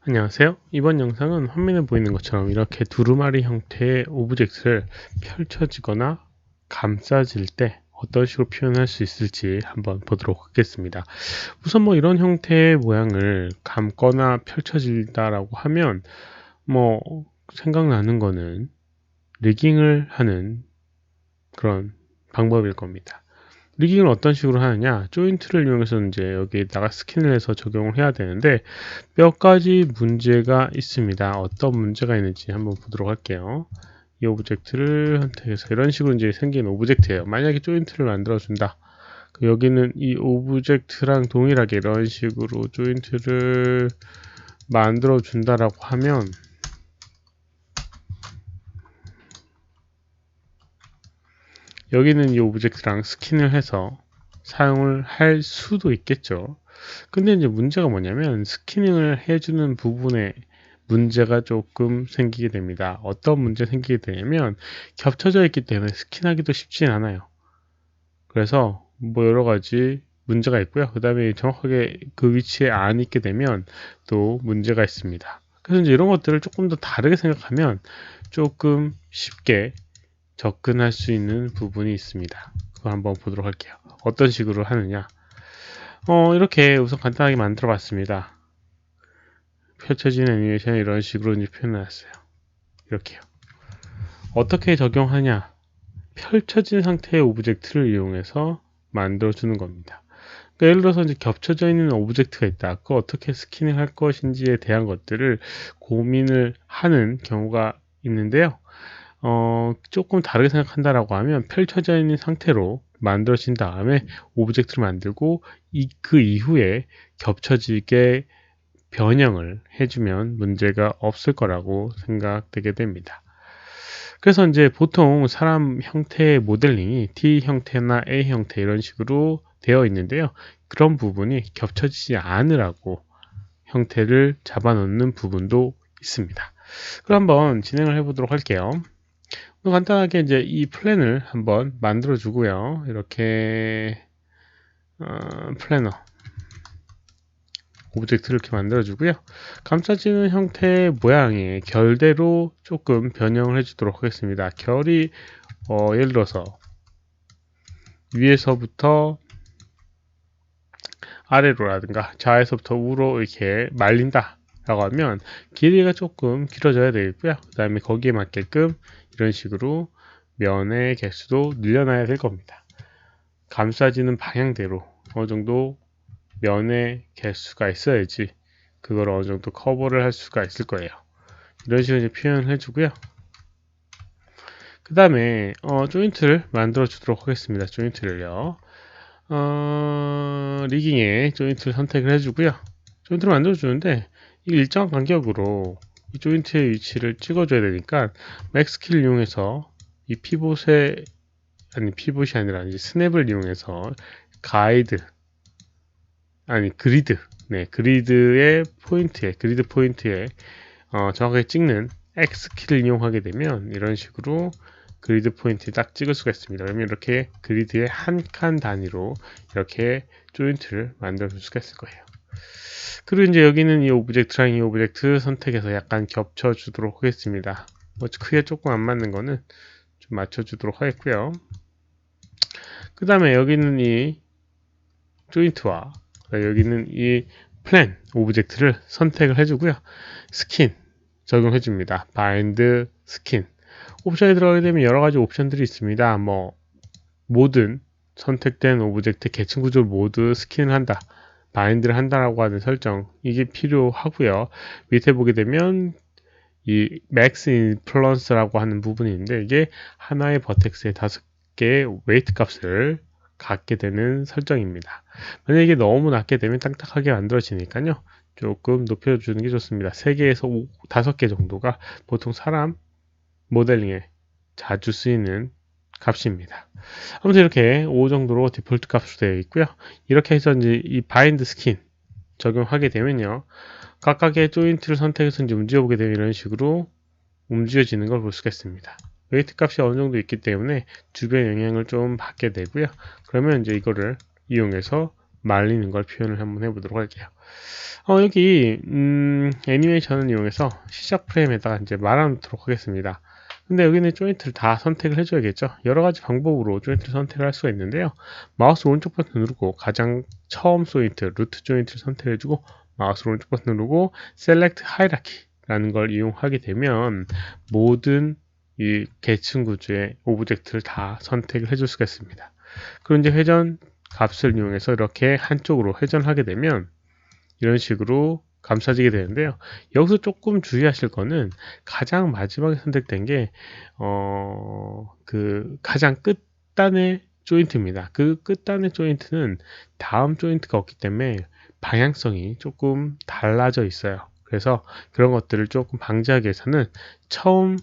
안녕하세요. 이번 영상은 화면에 보이는 것처럼 이렇게 두루마리 형태의 오브젝트를 펼쳐지거나 감싸질 때 어떤 식으로 표현할 수 있을지 한번 보도록 하겠습니다. 우선 이런 형태의 모양을 감거나 펼쳐진다라고 하면 뭐 생각나는 거는 리깅을 하는 그런 방법일 겁니다. 리깅을 어떤 식으로 하느냐, 조인트를 이용해서 이제 여기에다가 스킨을 해서 적용을 해야 되는데 몇 가지 문제가 있습니다. 어떤 문제가 있는지 한번 보도록 할게요. 이 오브젝트를 선택해서 이런 식으로 이제 생긴 오브젝트예요. 만약에 조인트를 만들어 준다. 여기는 이 오브젝트랑 동일하게 이런 식으로 조인트를 만들어 준다라고 하면 여기는 이 오브젝트랑 스킨을 해서 사용을 할 수도 있겠죠. 근데 이제 문제가 뭐냐면 스키닝을 해주는 부분에 문제가 조금 생기게 됩니다. 어떤 문제 생기게 되냐면 겹쳐져 있기 때문에 스킨하기도 쉽진 않아요. 그래서 여러 가지 문제가 있고요. 그 다음에 정확하게 그 위치에 안 있게 되면 또 문제가 있습니다. 그래서 이제 이런 것들을 조금 더 다르게 생각하면 조금 쉽게 접근할 수 있는 부분이 있습니다. 그거 한번 보도록 할게요. 어떤 식으로 하느냐. 이렇게 우선 간단하게 만들어 봤습니다. 펼쳐진 애니메이션을 이런 식으로 이제 표현해놨어요. 이렇게요. 어떻게 적용하냐? 펼쳐진 상태의 오브젝트를 이용해서 만들어주는 겁니다. 그러니까 예를 들어서 이제 겹쳐져 있는 오브젝트가 있다. 그거 어떻게 스캐닝 할 것인지에 대한 것들을 고민을 하는 경우가 있는데요. 조금 다르게 생각한다라고 하면 펼쳐져 있는 상태로 만들어진 다음에 오브젝트를 만들고 그 이후에 겹쳐지게 변형을 해주면 문제가 없을 거라고 생각되게 됩니다. 그래서 이제 보통 사람 형태의 모델링이 T 형태나 A 형태 이런 식으로 되어 있는데요. 그런 부분이 겹쳐지지 않으라고 형태를 잡아놓는 부분도 있습니다. 그럼 한번 진행을 해보도록 할게요. 간단하게 이제 이 플랜을 한번 만들어 주고요. 이렇게 플래너 오브젝트를 이렇게 만들어 주고요. 감싸지는 형태의 모양의 결대로 조금 변형을 해 주도록 하겠습니다. 결이 예를 들어서 위에서부터 아래로라든가 좌에서부터 우로 이렇게 말린다 라고 하면 길이가 조금 길어져야 되겠고요. 그 다음에 거기에 맞게끔 이런 식으로 면의 개수도 늘려놔야 될 겁니다. 감싸지는 방향대로 어느 정도 면의 개수가 있어야지 그걸 어느 정도 커버를 할 수가 있을 거예요. 이런 식으로 이제 표현을 해주고요. 그 다음에 조인트를 만들어 주도록 하겠습니다. 조인트를요. 리깅에 조인트를 선택을 해주고요. 조인트를 만들어 주는데 이 일정한 간격으로 이 조인트의 위치를 찍어줘야 되니까 맥스키를 이용해서 이 피봇이 아니라 이제 스냅을 이용해서 그리드 포인트에 정확하게 찍는 X키를 이용하게 되면 이런 식으로 그리드 포인트에 딱 찍을 수가 있습니다. 그러면 이렇게 그리드의 한 칸 단위로 이렇게 조인트를 만들어 줄 수가 있을 거예요. 그리고 이제 여기는 이 오브젝트랑 이 오브젝트 선택해서 약간 겹쳐 주도록 하겠습니다. 크게 조금 안 맞는 거는 좀 맞춰 주도록 하겠고요. 그 다음에 여기는 이 조인트와 여기는 이 플랜 오브젝트를 선택을 해주고요. 스킨 적용해 줍니다. 바인드 스킨 옵션에 들어가게 되면 여러 가지 옵션들이 있습니다. 모든 선택된 오브젝트 계층 구조를 모두 스킨을 한다. 바인드를 한다라고 하는 설정 이게 필요하고요. 밑에 보게 되면 이 맥스 인플루언스라고 하는 부분이 있는데 이게 하나의 버텍스에 5개의 웨이트 값을 갖게 되는 설정입니다. 만약에 이게 너무 낮게 되면 딱딱하게 만들어지니까요. 조금 높여주는 게 좋습니다. 3개에서 5개 정도가 보통 사람 모델링에 자주 쓰이는 값입니다. 아무튼 이렇게 5 정도로 디폴트 값으로 되어 있고요. 이렇게 해서 이제 이 바인드 스킨 적용하게 되면요. 각각의 조인트를 선택해서 이제 움직여보게 되면 이런 식으로 움직여지는 걸 볼 수가 있습니다. 웨이트 값이 어느 정도 있기 때문에 주변 영향을 좀 받게 되고요. 그러면 이제 이거를 이용해서 말리는 걸 표현을 한번 해보도록 할게요. 여기 애니메이션을 이용해서 시작 프레임에다가 이제 말아놓도록 하겠습니다. 근데 여기는 조인트를 다 선택을 해줘야겠죠. 여러가지 방법으로 조인트를 선택을 할 수가 있는데요. 마우스 오른쪽 버튼 누르고 가장 처음 조인트, 루트 조인트를 선택해주고 마우스 오른쪽 버튼 누르고 Select Hierarchy 라는 걸 이용하게 되면 모든 이 계층 구조의 오브젝트를 다 선택을 해줄 수가 있습니다. 그럼 이제 회전 값을 이용해서 이렇게 한쪽으로 회전하게 되면 이런 식으로 감싸지게 되는데요. 여기서 조금 주의하실 거는 가장 마지막에 선택된 게 그 가장 끝단의 조인트입니다. 그 끝단의 조인트는 다음 조인트가 없기 때문에 방향성이 조금 달라져 있어요. 그래서 그런 것들을 조금 방지하기 위해서는 처음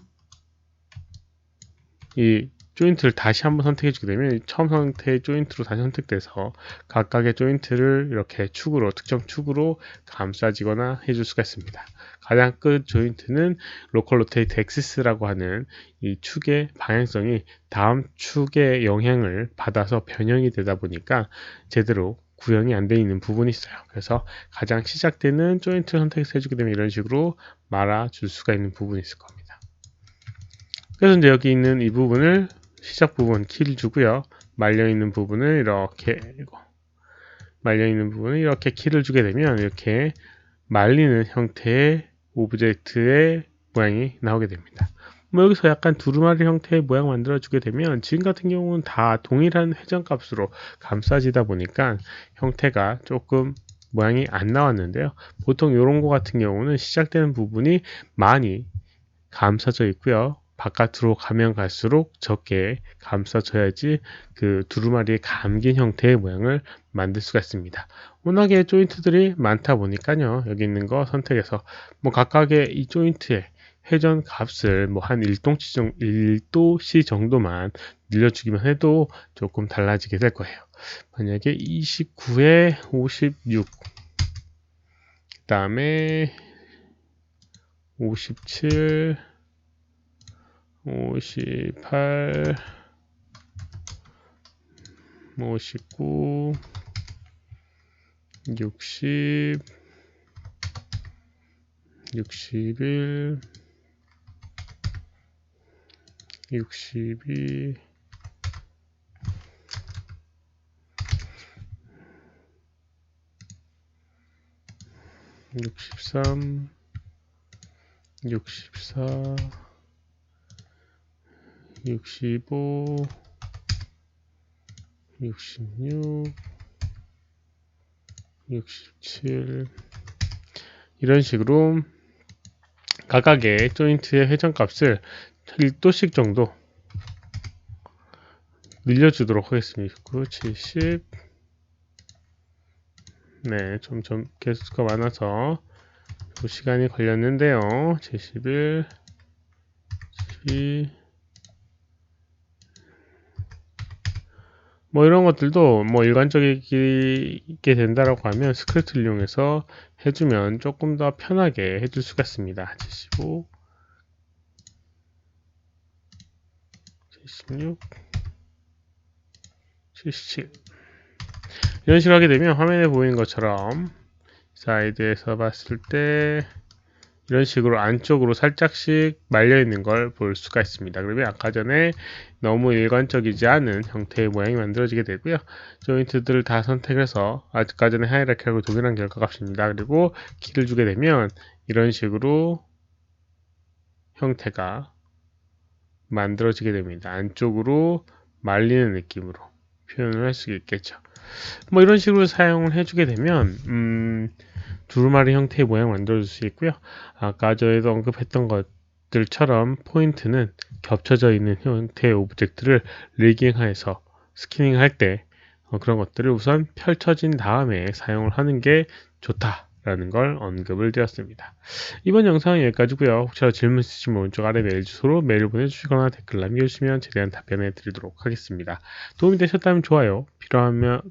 이 조인트를 다시 한번 선택해 주게 되면 처음 상태의 조인트로 다시 선택돼서 각각의 조인트를 이렇게 축으로 특정 축으로 감싸지거나 해줄 수가 있습니다. 가장 끝 조인트는 로컬 로테이트 엑시스라고 하는 이 축의 방향성이 다음 축의 영향을 받아서 변형이 되다 보니까 제대로 구현이 안 되어 있는 부분이 있어요. 그래서 가장 시작되는 조인트를 선택해서 해주게 되면 이런 식으로 말아줄 수가 있는 부분이 있을 겁니다. 그래서 이제 여기 있는 이 부분을 시작 부분 키를 주고요. 말려있는 부분을 이렇게 키를 주게 되면 이렇게 말리는 형태의 오브젝트의 모양이 나오게 됩니다. 뭐 여기서 약간 두루마리 형태의 모양 만들어주게 되면 지금 같은 경우는 다 동일한 회전값으로 감싸지다 보니까 형태가 조금 모양이 안 나왔는데요. 보통 이런 거 같은 경우는 시작되는 부분이 많이 감싸져 있고요. 바깥으로 가면 갈수록 적게 감싸져야지 그 두루마리에 감긴 형태의 모양을 만들 수가 있습니다. 워낙에 조인트들이 많다 보니까요. 여기 있는 거 선택해서 뭐 각각의 이 조인트의 회전 값을 뭐 한 1도씨 정도만 늘려주기만 해도 조금 달라지게 될 거예요. 만약에 29에 56, 그 다음에 57, 58, 59, 60, 61, 62, 63, 64, 65, 66, 67 이런 식으로 각각의 조인트의 회전값을 1도씩 정도 늘려주도록 하겠습니다. 9, 70 네, 점점 개수가 많아서 시간이 걸렸는데요. 71, 72 뭐 이런 것들도 뭐 일관적이게 된다라고 하면 스크립트를 이용해서 해주면 조금 더 편하게 해줄 수가 있습니다. 75, 76, 77 이런 식으로 하게 되면 화면에 보이는 것처럼 사이드에서 봤을 때 이런 식으로 안쪽으로 살짝씩 말려 있는 걸 볼 수가 있습니다. 그러면 아까 전에 너무 일관적이지 않은 형태의 모양이 만들어지게 되고요. 조인트들을 다 선택해서 아까 전에 하이라키하고 동일한 결과값입니다. 그리고 키를 주게 되면 이런 식으로 형태가 만들어지게 됩니다. 안쪽으로 말리는 느낌으로 표현을 할 수 있겠죠. 뭐 이런 식으로 사용을 해주게 되면 두루마리 형태의 모양 만들어줄 수 있고요. 아까 전에도 언급했던 것들처럼 포인트는 겹쳐져 있는 형태의 오브젝트를 리깅하여서 스캐닝 할 때 그런 것들을 우선 펼쳐진 다음에 사용을 하는 게 좋다라는 걸 언급을 드렸습니다. 이번 영상은 여기까지고요. 혹시라도 질문 있으시면 오른쪽 아래 메일 주소로 메일을 보내주시거나 댓글 남겨주시면 최대한 답변해 드리도록 하겠습니다. 도움이 되셨다면 좋아요,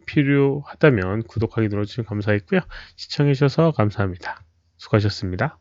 필요하다면 구독하기 눌러주시면 감사하겠고요. 시청해주셔서 감사합니다. 수고하셨습니다.